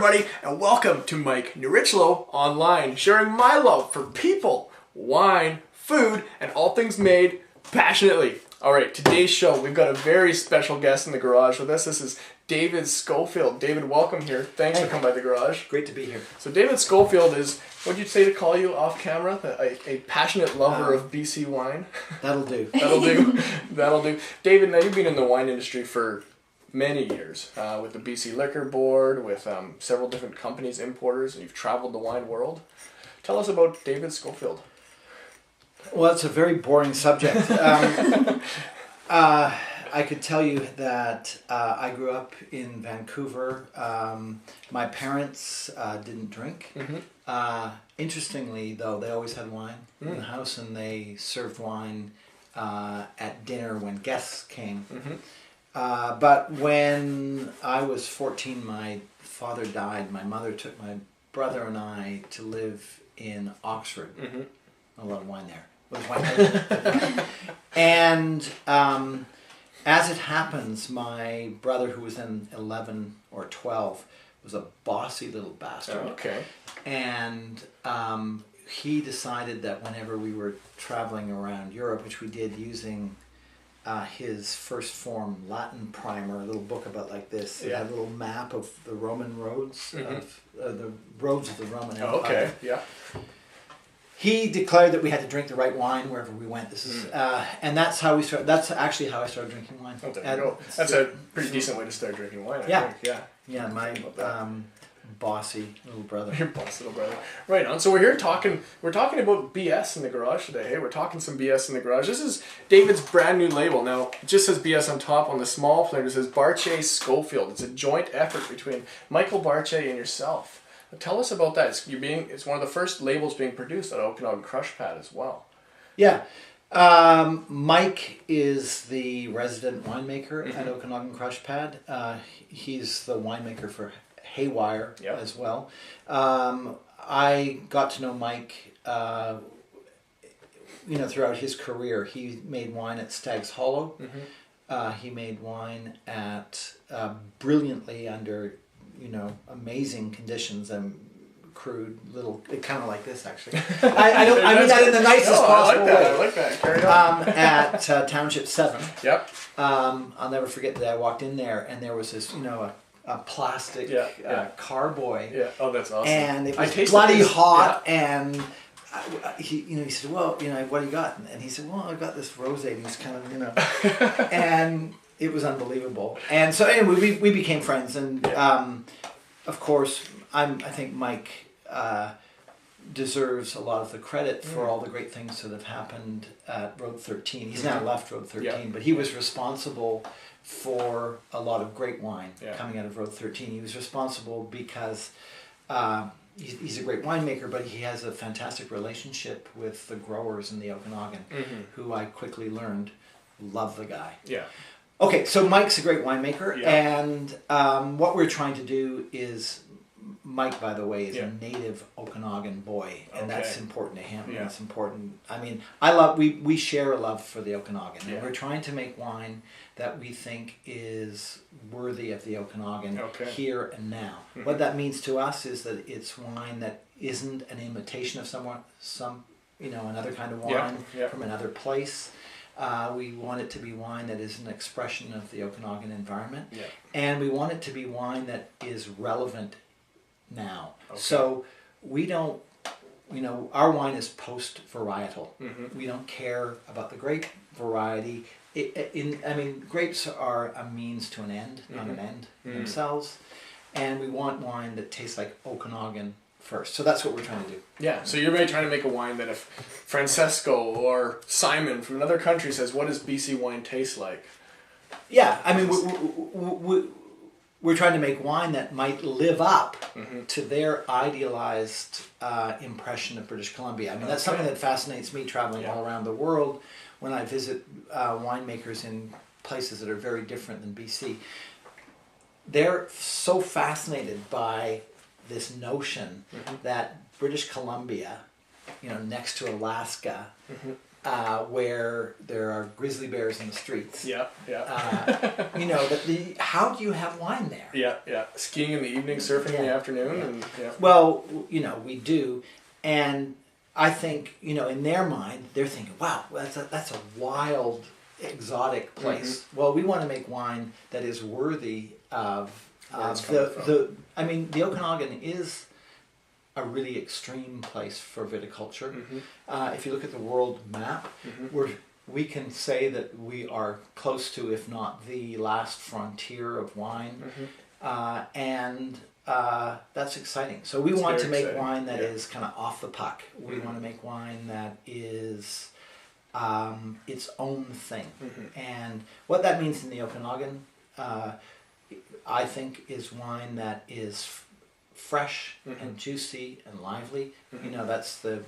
everybody, and welcome to Mike Nierychlo Online, sharing my love for people, wine, food, and all things made passionately. All right, today's show, we've got a very special guest in the garage with us. This is David Scholefield. David, welcome here. Thanks for coming by the garage. Great to be here. So David Scholefield is, what'd you say to call you off camera? A passionate lover of BC wine? That'll do. That'll do. That'll do. David, now you've been in the wine industry for many years with the BC Liquor Board, with several different companies, importers, and you've traveled the wine world. Tell us about David Scholefield. Well, it's a very boring subject. I could tell you that I grew up in Vancouver. My parents didn't drink. Mm-hmm. Interestingly, though, they always had wine in the house, and they served wine at dinner when guests came. Mm-hmm. But when I was 14, my father died. My mother took my brother and I to live in Oxford. Mm-hmm. A lot of wine there. It was wine. And as it happens, my brother, who was then 11 or 12, was a bossy little bastard. Oh, okay. And he decided that whenever we were traveling around Europe, which we did using his first form Latin primer, a little book about like this. It had a little map of the Roman roads, of the roads of the Roman Empire. Oh, okay, yeah. He declared that we had to drink the right wine wherever we went. This is, and that's how we started. That's actually how I started drinking wine. Oh, there you go. That's a pretty decent way to start drinking wine. I think. Yeah. My bossy little brother. Your bossy little brother. Right on. So we're here talking. We're talking about BS in the garage today. Hey, we're talking some BS in the garage. This is David's brand new label. Now, it just says BS on top. On the small flavor, it says Bartier Scholefield. It's a joint effort between Michael Bartier and yourself. Tell us about that. It's one of the first labels being produced at Okanagan Crush Pad as well. Yeah. Mike is the resident winemaker at Okanagan Crush Pad. He's the winemaker for Haywire as well. I got to know Mike throughout his career. He made wine at Stag's Hollow. Mm-hmm. He made wine at brilliantly under amazing conditions and crude little, kind of like this actually. I mean that in the nicest possible way. I like that. Carry on. At Township 7. Yep. I'll never forget that I walked in there and there was this, a plastic carboy. Yeah. Oh, that's awesome. And it was bloody hot and he said, well, what do you got? And he said, well, I got this rosé. And he's kind of, and it was unbelievable. And so anyway, we became friends, and of course, I think Mike deserves a lot of the credit for all the great things that have happened at Road 13. He's now left Road 13, but he was responsible for a lot of great wine coming out of Road 13. He was responsible because he's a great winemaker, but he has a fantastic relationship with the growers in the Okanagan, who I quickly learned love the guy. Yeah. Okay, so Mike's a great winemaker, and what we're trying to do is, Mike, by the way, is a native Okanagan boy, and that's important to him. Yeah. That's important. I mean, we share a love for the Okanagan, and we're trying to make wine that we think is worthy of the Okanagan here and now. Mm-hmm. What that means to us is that it's wine that isn't an imitation of another kind of wine from another place. We want it to be wine that is an expression of the Okanagan environment, and we want it to be wine that is relevant now. Okay. So we don't, our wine is post-varietal. Mm-hmm. We don't care about the grape variety. Grapes are a means to an end, not an end themselves, and we want wine that tastes like Okanagan first. So that's what we're trying to do. Yeah, so you're really trying to make a wine that if Francesco or Simon from another country says, what does BC wine taste like? Yeah, I mean, we're trying to make wine that might live up to their idealized impression of British Columbia. I mean, that's something that fascinates me traveling all around the world when I visit winemakers in places that are very different than BC. They're so fascinated by this notion that British Columbia, next to Alaska, where there are grizzly bears in the streets. Yeah. You know, how do you have wine there? Yeah. Skiing in the evening, surfing in the afternoon, and Well, you know, we do, and I think, you know, in their mind, they're thinking, "Wow, that's a wild, exotic place." Well, we want to make wine that is worthy of the. I mean, the Okanagan is a really extreme place for viticulture. If you look at the world map, we can say that we are close to, if not the last frontier of wine, and that's exciting. So we want to make wine that is kind of off the puck. We want to make wine that is its own thing, and what that means in the Okanagan, I think, is wine that is fresh and juicy and lively. You know, that's the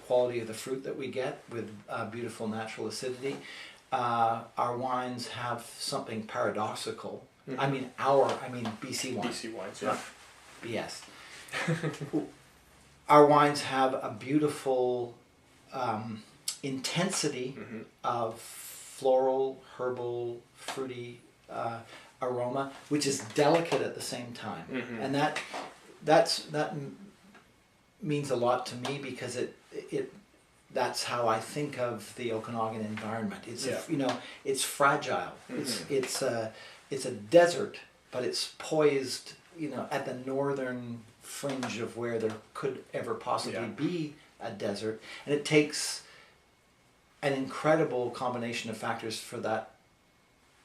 quality of the fruit that we get with beautiful natural acidity. Our wines have something paradoxical. I mean BC wines. BC wines, yeah. BS. Our wines have a beautiful intensity of floral, herbal, fruity aroma, which is delicate at the same time, and that means a lot to me, because that's how I think of the Okanagan environment. It's you know, it's fragile. It's a desert, but it's poised, you know, at the northern fringe of where there could ever possibly be a desert, and it takes an incredible combination of factors for that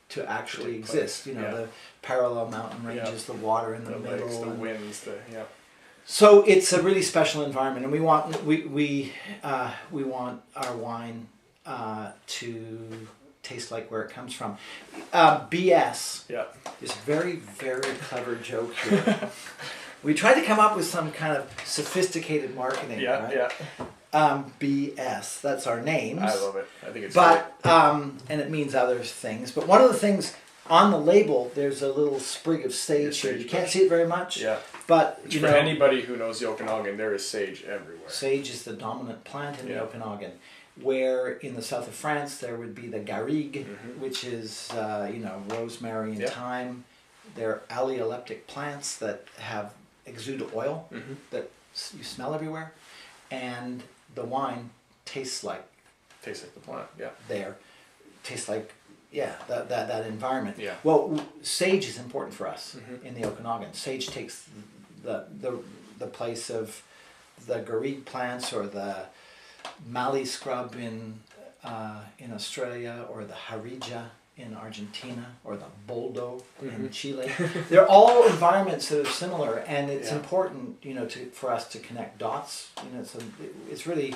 to actually exist. You know, the parallel mountain ranges, the water in the middle, lakes, the winds, So it's a really special environment, and we want our wine to taste like where it comes from. BS. Yeah. This very, very clever joke here. We tried to come up with some kind of sophisticated marketing. Right? BS. That's our names. I love it. I think it's great. And it means other things. But one of the things on the label, there's a little sprig of sage here. You can't see it very much. Yeah. But for anybody who knows the Okanagan, there is sage everywhere. Sage is the dominant plant in the Okanagan. Where in the south of France there would be the garrigue, which is rosemary and thyme. They're allioliptic plants that exude oil that you smell everywhere, and the wine tastes like the plant. Yeah. Tastes like that environment. Yeah. Well, sage is important for us in the Okanagan. Sage takes the place of the garrigue plants, or the Mallee scrub in Australia, or the harija in Argentina, or the boldo in Chile. They're all environments that are similar, and it's important, you know, for us to connect dots. You know, it's really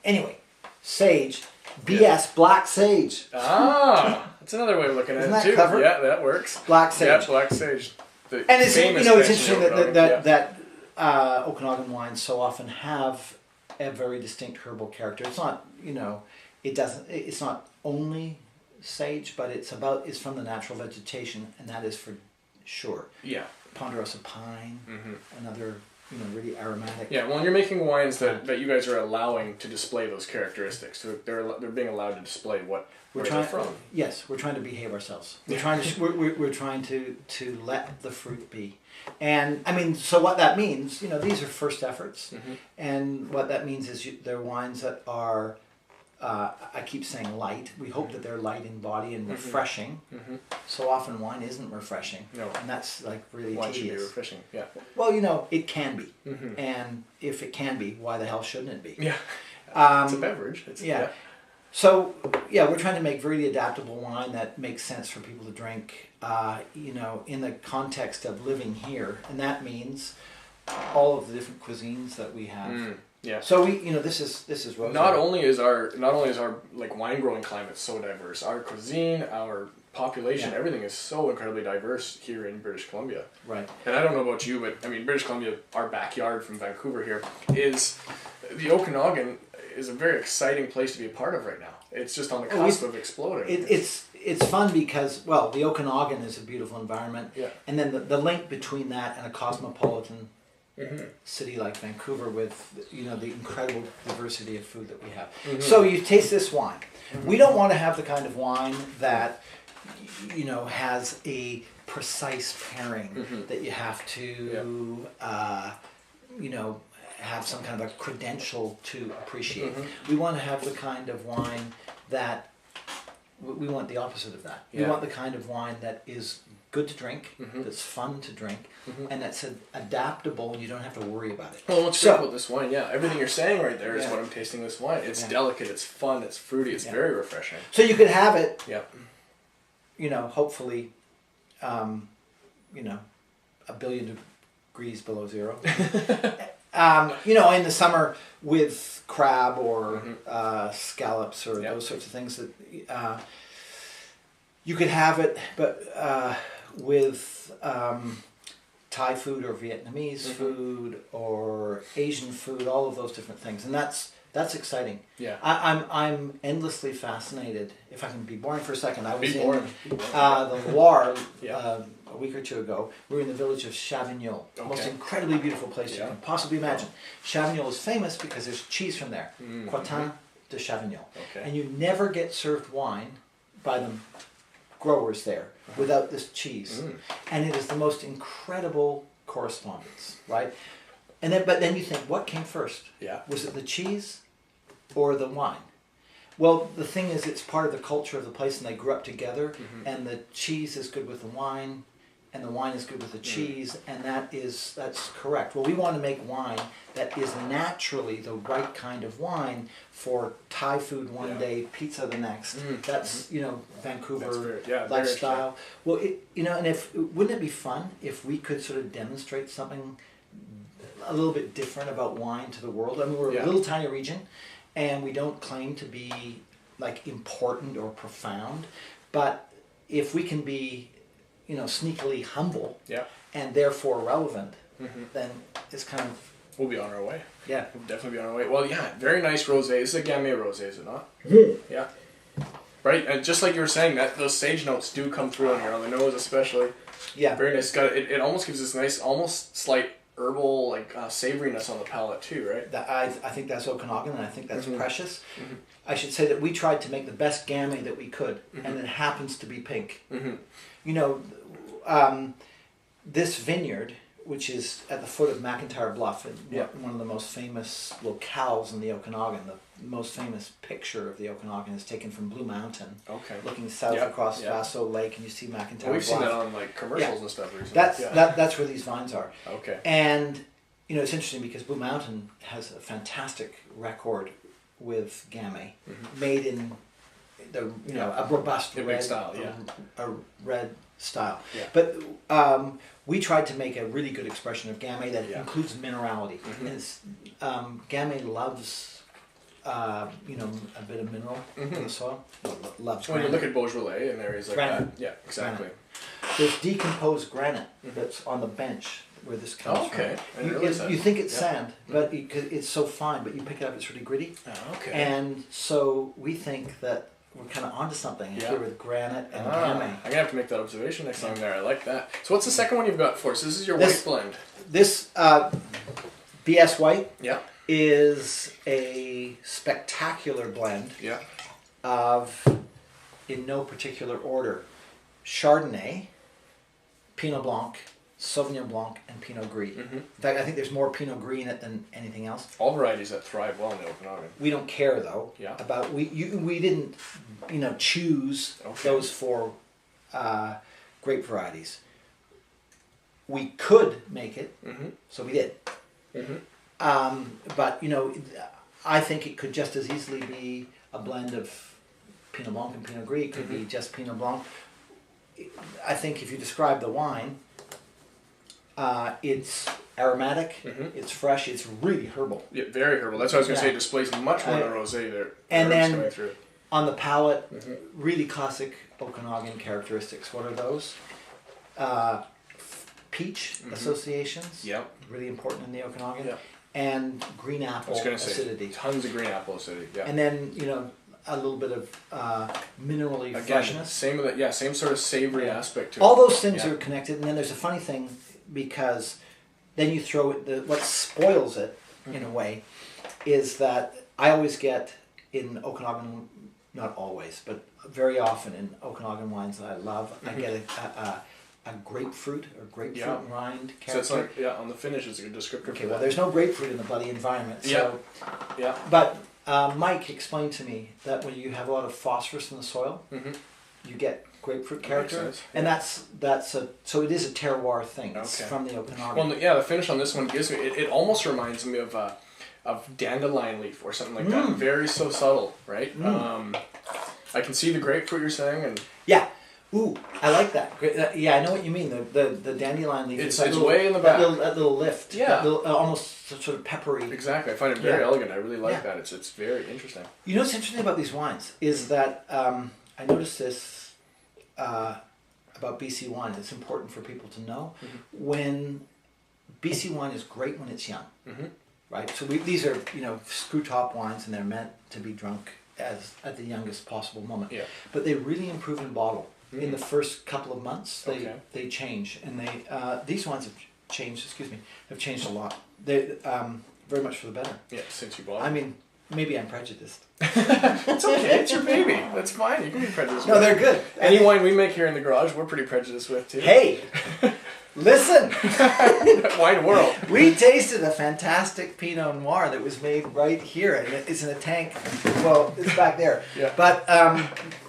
anyway. Sage, BS, black sage. That's another way of looking at it too. Clever? Yeah, that works. Black sage. Yeah, black sage. And it's interesting that Okanagan wines so often have a very distinct herbal character. It's not, you know, it's not only sage, but it's from the natural vegetation, and that is for sure. Yeah. Ponderosa pine, another, you know, really aromatic. Yeah, well, you're making wines that you guys are allowing to display those characteristics. So they're being allowed to display where they're from. Yes, we're trying to behave ourselves. We're trying to let the fruit be. And I mean, so what that means, you know, these are first efforts, and what that means is they're wines that are, I keep saying light. We hope that they're light in body and refreshing. So often wine isn't refreshing, and that's like really wine tedious. Should be refreshing, yeah. Well, you know, it can be, and if it can be, why the hell shouldn't it be? Yeah, it's a beverage. So, we're trying to make really adaptable wine that makes sense for people to drink, you know, in the context of living here. And that means all of the different cuisines that we have. Yeah. So this is rosé. Not only is our like wine growing climate so diverse, our cuisine, our population, everything is so incredibly diverse here in British Columbia. Right. And I don't know about you, but I mean, British Columbia, our backyard from Vancouver here, is the Okanagan is a very exciting place to be a part of right now. It's just on the cusp of exploding. It's fun because, well, the Okanagan is a beautiful environment, and then the link between that and a cosmopolitan city like Vancouver with, you know, the incredible diversity of food that we have. So you taste this wine. We don't want to have the kind of wine that, you know, has a precise pairing that you have to, you know, have some kind of a credential to appreciate. We want to have the kind of wine that, we want the opposite of that. We want the kind of wine that is good to drink, that's fun to drink, and that's adaptable, and you don't have to worry about it. Well, what's great about this wine, everything you're saying right there is what I'm tasting this wine. It's delicate, it's fun, it's fruity, it's very refreshing. So you could have it, you know, hopefully, you know, 1 billion degrees below zero. You know, in the summer with crab or scallops or those sorts of things that you could have it, but with Thai food or Vietnamese food or Asian food, all of those different things, and that's exciting. Yeah, I'm endlessly fascinated. If I can be boring for a second, I was in the Loire a week or two ago. We were in the village of Chavignol, the most incredibly beautiful place you can possibly imagine. Chavignol is famous because there's cheese from there, Cotin de Chavignol, and you never get served wine by the growers there without this cheese, and it is the most incredible correspondence, right? And then, but then you think, what came first? Was it the cheese or the wine? Well, the thing is, it's part of the culture of the place, and they grew up together, and the cheese is good with the wine, and the wine is good with the cheese, and that's correct. Well, we want to make wine that is naturally the right kind of wine for Thai food one day, pizza the next. That's, you know, Vancouver lifestyle. Well, you know, and wouldn't it be fun if we could sort of demonstrate something a little bit different about wine to the world? I mean, we're a little tiny region, and we don't claim to be like important or profound, but if we can be, you know, sneakily humble and therefore relevant, then it's kind of... We'll be on our way. Yeah. We'll definitely be on our way. Well, very nice rosé. This is a Gamay rosé, is it not? Yeah. Right, and just like you were saying, that those sage notes do come through on here, on the nose especially. Yeah. Very nice. It almost gives this nice, almost slight herbal, like savoriness on the palate too, right? I think that's Okanagan, and I think that's precious. I should say that we tried to make the best Gamay that we could, and it happens to be pink. You know, this vineyard, which is at the foot of McIntyre Bluff, one of the most famous locales in the Okanagan. The most famous picture of the Okanagan is taken from Blue Mountain, looking south across Vaso Lake, and you see McIntyre Bluff. We've seen that on like commercials and stuff recently. That's where these vines are. And you know, it's interesting because Blue Mountain has a fantastic record with Gamay, made in the a robust red style, a red style. But we tried to make a really good expression of Gamay that includes minerality. And Gamay loves, you know, a bit of mineral in the soil. Loves when you look at Beaujolais and areas like granite. that. Yeah, exactly. Granite. There's decomposed granite that's on the bench where this comes from. You think it's sand, but it's so fine, but you pick it up, it's really gritty. And so we think that we're kind of onto something here with granite and Gamay. I'm going to have to make that observation next time there. I like that. So what's the second one you've got for us? This is your white blend. This BS White is a spectacular blend of, in no particular order, Chardonnay, Pinot Blanc, Sauvignon Blanc, and Pinot Gris. In fact, I think there's more Pinot Gris in it than anything else. All varieties that thrive well in the Okanagan. We don't care though about we didn't choose those four grape varieties. We could make it, so we did. But I think it could just as easily be a blend of Pinot Blanc and Pinot Gris. It could be just Pinot Blanc. I think if you describe the wine, it's aromatic, it's fresh, it's really herbal. Yeah, very herbal. That's what I was going to say. It displays much more than rosé there. And then on the palate, really classic Okanagan characteristics. What are those? Peach associations. Yep. Really important in the Okanagan. Yep. And green apple acidity. Tons of green apple acidity. Yeah. And then a little bit of minerally freshness. Same with it. Same sort of savory aspect to it. All those things are connected, and then there's a funny thing because then you throw it. What spoils it, in a way, is that I always get in Okanagan, not always, but very often in Okanagan wines that I love, I get a grapefruit or grapefruit rind character. So it's like, on the finish is a good descriptor. Okay, well, there's no grapefruit in the bloody environment. So, yeah. But Mike explained to me that when you have a lot of phosphorus in the soil, you get grapefruit character, and so it is a terroir thing. It's from the Okanagan. Well, the finish on this one gives me it almost reminds me of dandelion leaf or something like that. Very so subtle, right? I can see the grapefruit you're saying, and ooh, I like that. Yeah, I know what you mean. The dandelion leaf. It's way in the back. That little lift. Yeah. That little, almost sort of peppery. Exactly. I find it very elegant. I really like that. It's very interesting. You know what's interesting about these wines is that I noticed this about BC wine. It's important for people to know when BC wine is great when it's young, right? So these are screw top wines, and they're meant to be drunk at the youngest possible moment. Yeah. But they really improve in bottle. In the first couple of months, they change, and these wines have changed a lot. They very much for the better. Yeah, since you bought them. I mean, maybe I'm prejudiced. It's okay. It's your baby. That's fine. You can be prejudiced. No, they're good. Any wine we make here in the garage, we're pretty prejudiced with too. Hey, listen. Wine world. We tasted a fantastic Pinot Noir that was made right here, and it's in a tank. Well, it's back there. Yeah. But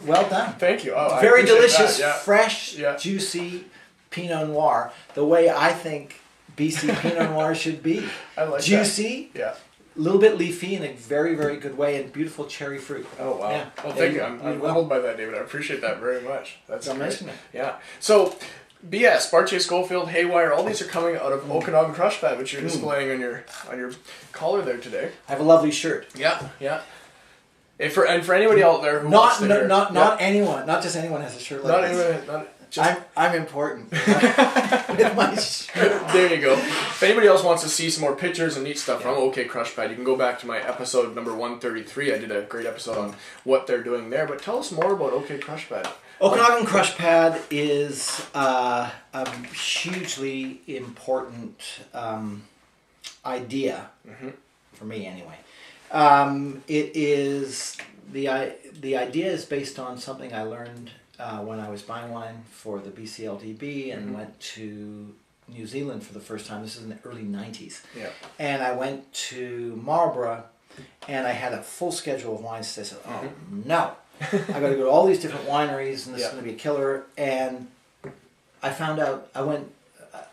well done. Thank you. Oh, very delicious, fresh, juicy Pinot Noir. The way I think BC Pinot Noir should be. I like juicy. That. Yeah. A little bit leafy in a very, very good way, and beautiful cherry fruit. Oh wow! Yeah. Well, thank you. I'm humbled by that, David. I appreciate that very much. That's amazing. Yeah. So, BS, Bartier Scholefield, Haywire, all these are coming out of Okanagan Crush Pad, which you're displaying on your collar there today. I have a lovely shirt. Yeah, yeah. For anybody out there who not anyone, not just anyone has a shirt like this. I'm important with my shirt. There you go. If anybody else wants to see some more pictures and neat stuff from OK Crush Pad, you can go back to my episode number 133. I did a great episode on what they're doing there. But tell us more about OK Crush Pad. Okanagan Crush Pad is a hugely important idea for me, anyway. It is the idea is based on something I learned when I was buying wine for the BCLDB and went to New Zealand for the first time. This is in the early 90s. Yeah. And I went to Marlborough, and I had a full schedule of wines. So I said, oh, no. I got to go to all these different wineries, and this is going to be a killer. And I found out, I went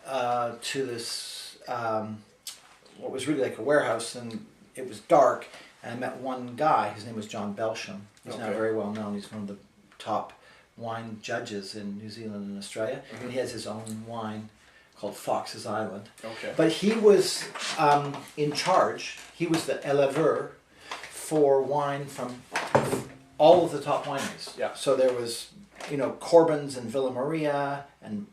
to this, what was really like a warehouse, and it was dark, and I met one guy. His name was John Belsham. He's now very well known. He's one of the top wine judges in New Zealand and Australia. And he has his own wine called Fox's Island. Okay. But he was in charge. He was the éleveur for wine from all of the top wineries. Yeah. So there was, Corbin's and Villa Maria and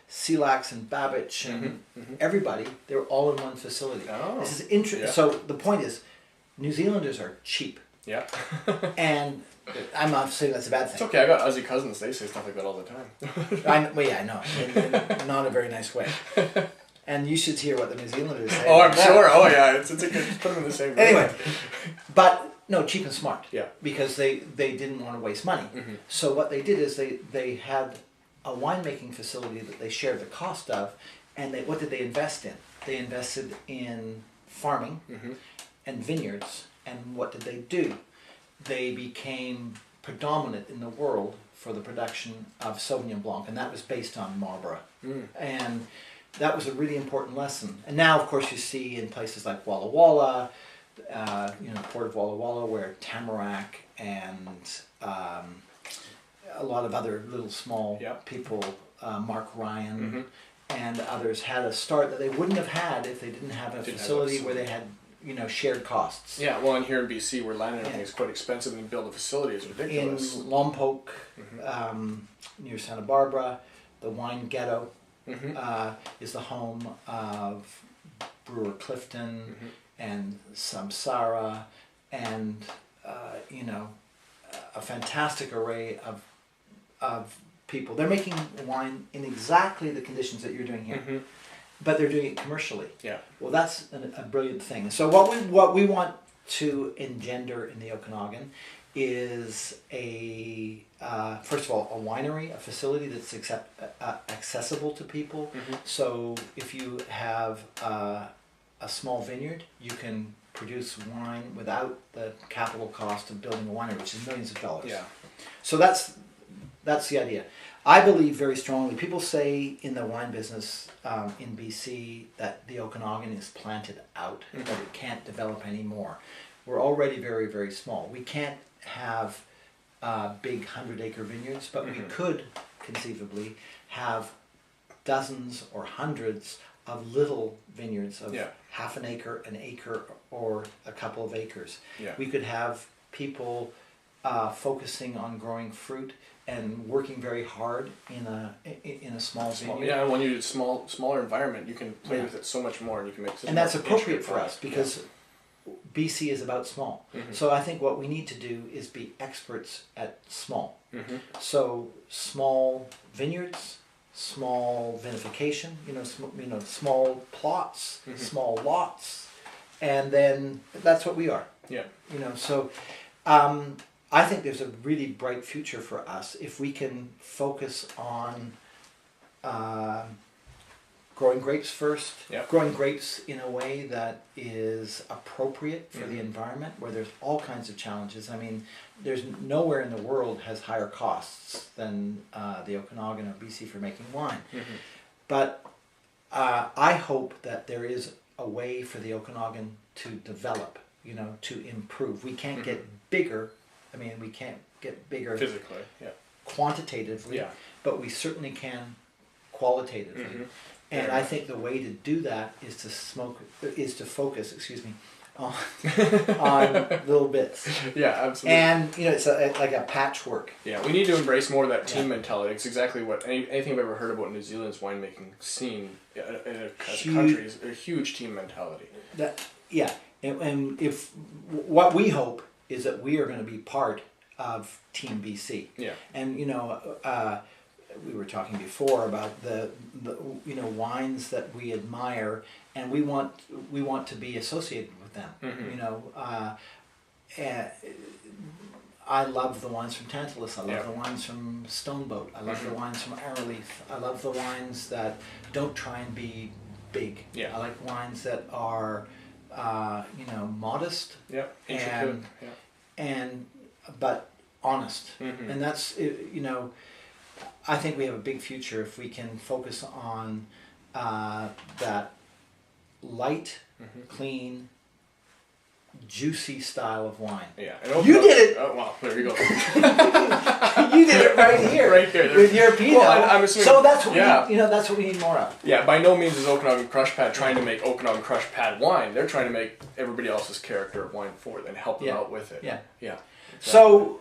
Sealax and Babbage and everybody. They were all in one facility. Oh. This is interesting. Yeah. So the point is, New Zealanders are cheap. Yeah. And I'm not saying that's a bad thing. It's okay. I got Aussie cousins. They say stuff like that all the time. I know. In not a very nice way. And you should hear what the New Zealanders say. Oh, I'm sure. Oh, yeah. It's a good. Put them in the same room. Anyway, but no, cheap and smart. Yeah. Because they didn't want to waste money. So what they did is they had a winemaking facility that they shared the cost of, and what did they invest in? They invested in farming and vineyards. And what did they do? They became predominant in the world for the production of Sauvignon Blanc, and that was based on Marlborough. And that was a really important lesson. And now, of course, you see in places like Walla Walla, Port of Walla Walla, where Tamarack and a lot of other little small people, Mark Ryan and others, had a start that they wouldn't have had if they didn't have a facility where they had shared costs. Yeah, well, and here in BC, where land and everything is quite expensive, and to build a facility is ridiculous. In Lompoc, near Santa Barbara, the wine ghetto is the home of Brewer Clifton and Samsara, and a fantastic array of people. They're making wine in exactly the conditions that you're doing here. but they're doing it commercially. Yeah. Well, that's a brilliant thing. So what we want to engender in the Okanagan is first of all, a winery, a facility that's accessible to people. Mm-hmm. So if you have a small vineyard, you can produce wine without the capital cost of building a winery, which is millions of dollars. Yeah. So that's the idea. I believe very strongly. People say in the wine business in BC that the Okanagan is planted out, mm-hmm. that it can't develop anymore. We're already very, very small. We can't have big 100-acre vineyards, but mm-hmm. we could conceivably have dozens or hundreds of little vineyards of half an acre, or a couple of acres. Yeah. We could have people focusing on growing fruit and working very hard in a small vineyard. Yeah, when you do smaller environment, you can play with it so much more, and you can make. And that's appropriate for us because BC is about small. Mm-hmm. So I think what we need to do is be experts at small. Mm-hmm. So small vineyards, small vinification, small plots, mm-hmm. small lots, and then that's what we are. Yeah. So I think there's a really bright future for us if we can focus on growing grapes first, growing grapes in a way that is appropriate for mm-hmm. the environment, where there's all kinds of challenges. I mean, there's nowhere in the world has higher costs than the Okanagan or BC for making wine. Mm-hmm. But I hope that there is a way for the Okanagan to develop, to improve. We can't mm-hmm. get bigger. I mean, we can't get bigger physically, quantitatively, but we certainly can qualitatively. Mm-hmm. And I think the way to do that is to focus, on little bits. Yeah, absolutely. And it's like a patchwork. Yeah, we need to embrace more of that team mentality. It's exactly what anything I've ever heard about New Zealand's winemaking scene as a country is a huge team mentality. And if what we hope is that we are going to be part of Team BC. Yeah. And we were talking before about the wines that we admire, and we want to be associated with them. Mm-hmm. I love the wines from Tantalus. I love the wines from Stoneboat. I love mm-hmm. the wines from Arrowleaf. I love the wines that don't try and be big. Yeah. I like wines that are modest. Yeah. But honest. Mm-hmm. And that's I think we have a big future if we can focus on that light, mm-hmm. clean, juicy style of wine. Yeah. You did it! Oh, wow. There you go. You did it right here. Right there. With your Pinot. Well, I'm assuming, so that's what that's what we need more of. Yeah, by no means is Okanagan Crush Pad trying to make Okanagan Crush Pad wine. They're trying to make everybody else's character of wine for it and help them out with it. Yeah. Yeah. Exactly. So,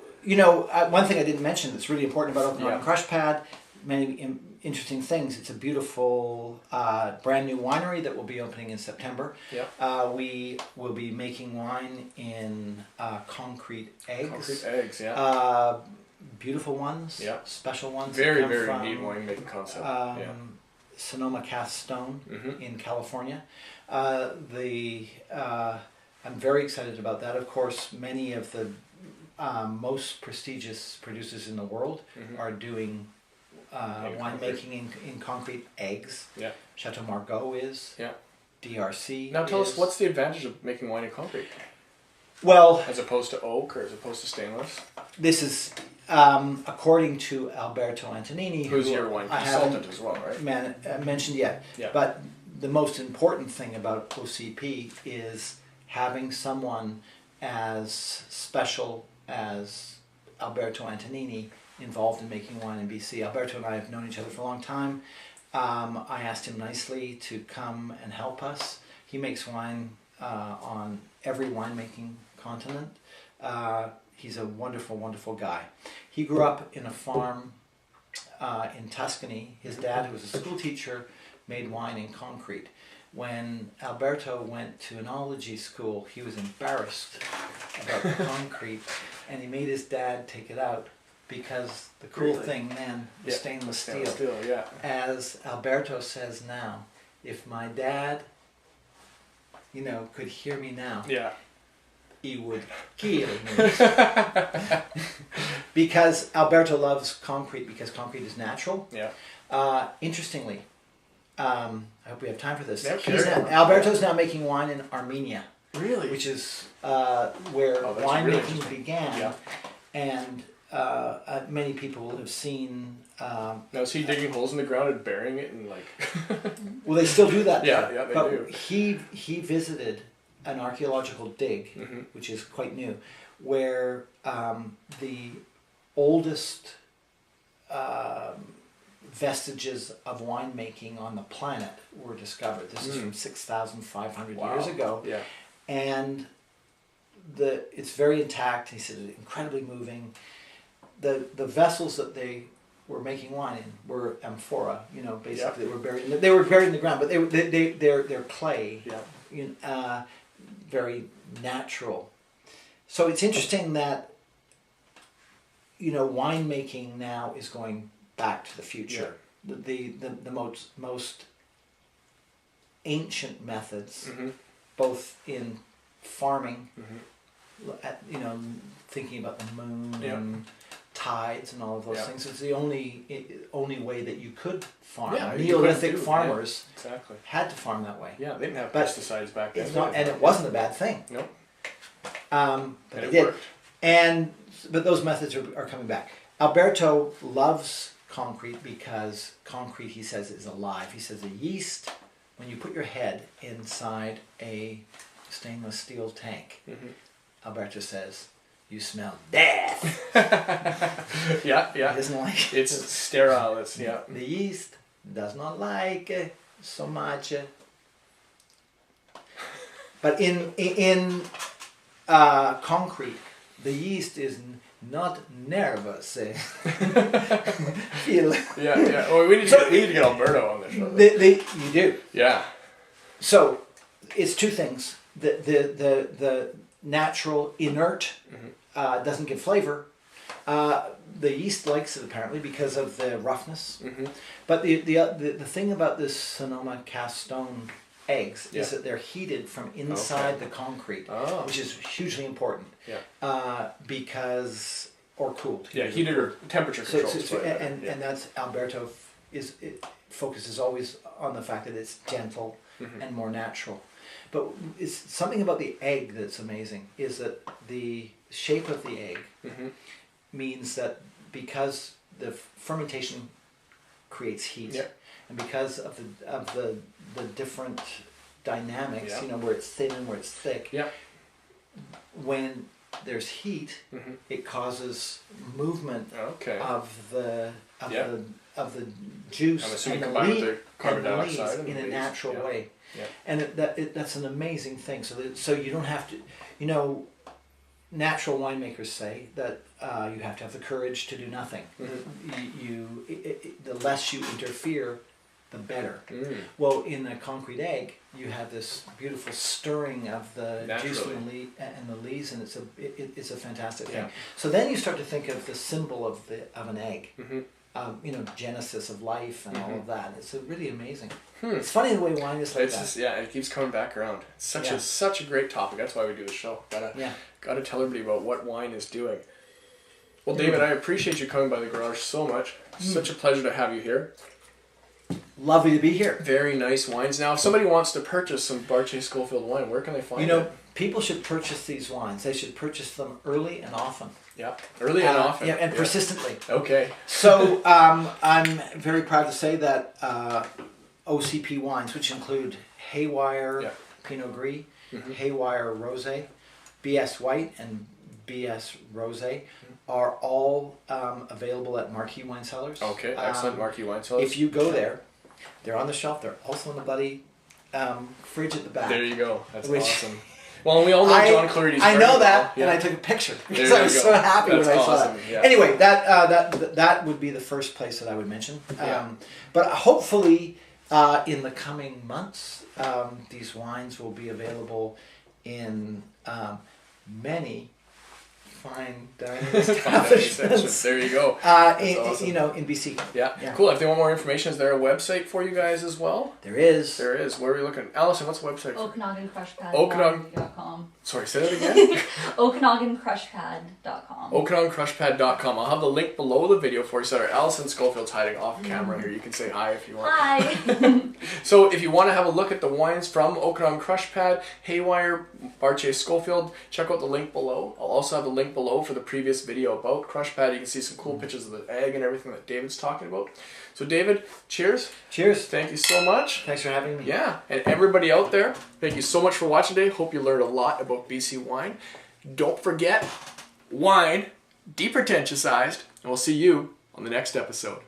one thing I didn't mention that's really important about Okanagan Crush Pad, many interesting things. It's a beautiful brand new winery that will be opening in September. Yeah. We will be making wine in concrete eggs. Concrete eggs, beautiful ones. Yeah. Very ones. Very neat winemaking concept. Sonoma Cast Stone mm-hmm. in California. I'm very excited about that. Of course, many of the most prestigious producers in the world mm-hmm. are doing winemaking in concrete eggs. Yeah. Chateau Margaux is. Yeah. DRC. Now tell us, what's the advantage of making wine in concrete? Well, as opposed to oak or as opposed to stainless? This is according to Alberto Antonini, who's your wine consultant as well, right? Mentioned yet. Yeah. But the most important thing about OCP is having someone as special as Alberto Antonini involved in making wine in BC. Alberto and I have known each other for a long time. I asked him nicely to come and help us. He makes wine on every winemaking continent. He's a wonderful, wonderful guy. He grew up in a farm in Tuscany. His dad, who was a school teacher, made wine in concrete. When Alberto went to enology school, he was embarrassed about the concrete, and he made his dad take it out because the cool thing then was stainless steel. Yeah. As Alberto says now, if my dad, could hear me now, he would kill me. Because Alberto loves concrete because concrete is natural. Yeah. Interestingly, I hope we have time for this. Yeah, Alberto's now making wine in Armenia. Really? Which is where winemaking began. Yeah. And many people will have seen... now, is he digging holes in the ground and burying it and Well, they still do that. Yeah, they do. He visited an archaeological dig, which is quite new, where the oldest vestiges of winemaking on the planet were discovered. This is from 6,500 years ago. Yeah. And it's very intact. He said incredibly moving. The vessels that they were making wine in were amphora. Basically they were buried in the ground, but they're clay. Yeah. Very natural. So it's interesting that winemaking now is going back to the future. Yeah. The most ancient methods, both in farming, thinking about the moon and tides and all of those things. It's the only way that you could farm. Yeah, Neolithic farmers had to farm that way. Yeah, they didn't have pesticides back then. And it wasn't a bad thing. Nope. But it did. But those methods are coming back. Alberto loves concrete because concrete, he says, is alive. He says the yeast, when you put your head inside a stainless steel tank, Alberto says, you smell death. Yeah. He doesn't like it. It's sterile. The yeast does not like so much. But in concrete, the yeast is not nervous. Feel. Yeah. Oh, we need to get Alberto on the show. You do. Yeah. So it's two things. The natural inert doesn't give flavor. The yeast likes it apparently because of the roughness. But the thing about this Sonoma cast stone eggs is that they're heated from inside the concrete, which is hugely important. Because or cooled. Yeah, heated or temperature controlled. And that's Alberto focuses always on the fact that it's gentle and more natural. But it's something about the egg that's amazing is that the shape of the egg means that because the fermentation creates heat, and because of the different dynamics, where it's thin and where it's thick, when there's heat, it causes movement of the juice and the leaves in a natural way. Yeah. And that's an amazing thing. So you don't have to, natural winemakers say that you have to have the courage to do nothing. The less you interfere, the better. Well, in a concrete egg, you have this beautiful stirring of the juice and the leaves, and it's a fantastic thing. So then you start to think of the symbol of an egg. Genesis of life and all of that. It's really amazing. It's funny the way wine is like that. Just, and it keeps coming back around. It's such a great topic. That's why we do the show. Gotta tell everybody about what wine is doing. Well, David, I appreciate you coming by the garage so much. Such a pleasure to have you here. Lovely to be here. Very nice wines. Now, if somebody wants to purchase some Bartier Scholefield wine, where can they find it? People should purchase these wines. They should purchase them early and often. Yeah, early and often. And persistently. Okay. So I'm very proud to say that OCP wines, which include Haywire Pinot Gris, Haywire Rosé, BS White, and BS Rosé, are all available at Marquee Wine Cellars. Okay, excellent. Marquee Wine Cellars. If you go there, they're on the shelf. They're also in the bloody fridge at the back. There you go. That's awesome. Well, we all know John Clarity's. I know that, and I took a picture because I was so happy when I saw it. Yeah. Anyway, that would be the first place that I would mention. But hopefully, in the coming months, these wines will be available in many fine dining Fine dining establishments. There you go. Awesome. You know, in BC. Yeah. Cool. If they want more information, is there a website for you guys as well? There is. There is. Where are we looking? Allison, what's the website? OkanaganCrushPad.com. Sorry, say that again. OkanaganCrushPad.com. OkanaganCrushPad.com. I'll have the link below the video for you. So Allison Scholefield's hiding off camera here. You can say hi if you want. Hi. So if you want to have a look at the wines from Okanagan Crush Pad, Haywire, Bartier Scholefield, check out the link below. I'll also have the link below for the previous video about Crush Pad. You can see some cool pictures of the egg and everything that David's talking about. So David, cheers. Cheers. Thank you so much. Thanks for having me. Yeah, and everybody out there, thank you so much for watching today. Hope you learned a lot about BC wine. Don't forget, wine, depretentiousized, and we'll see you on the next episode.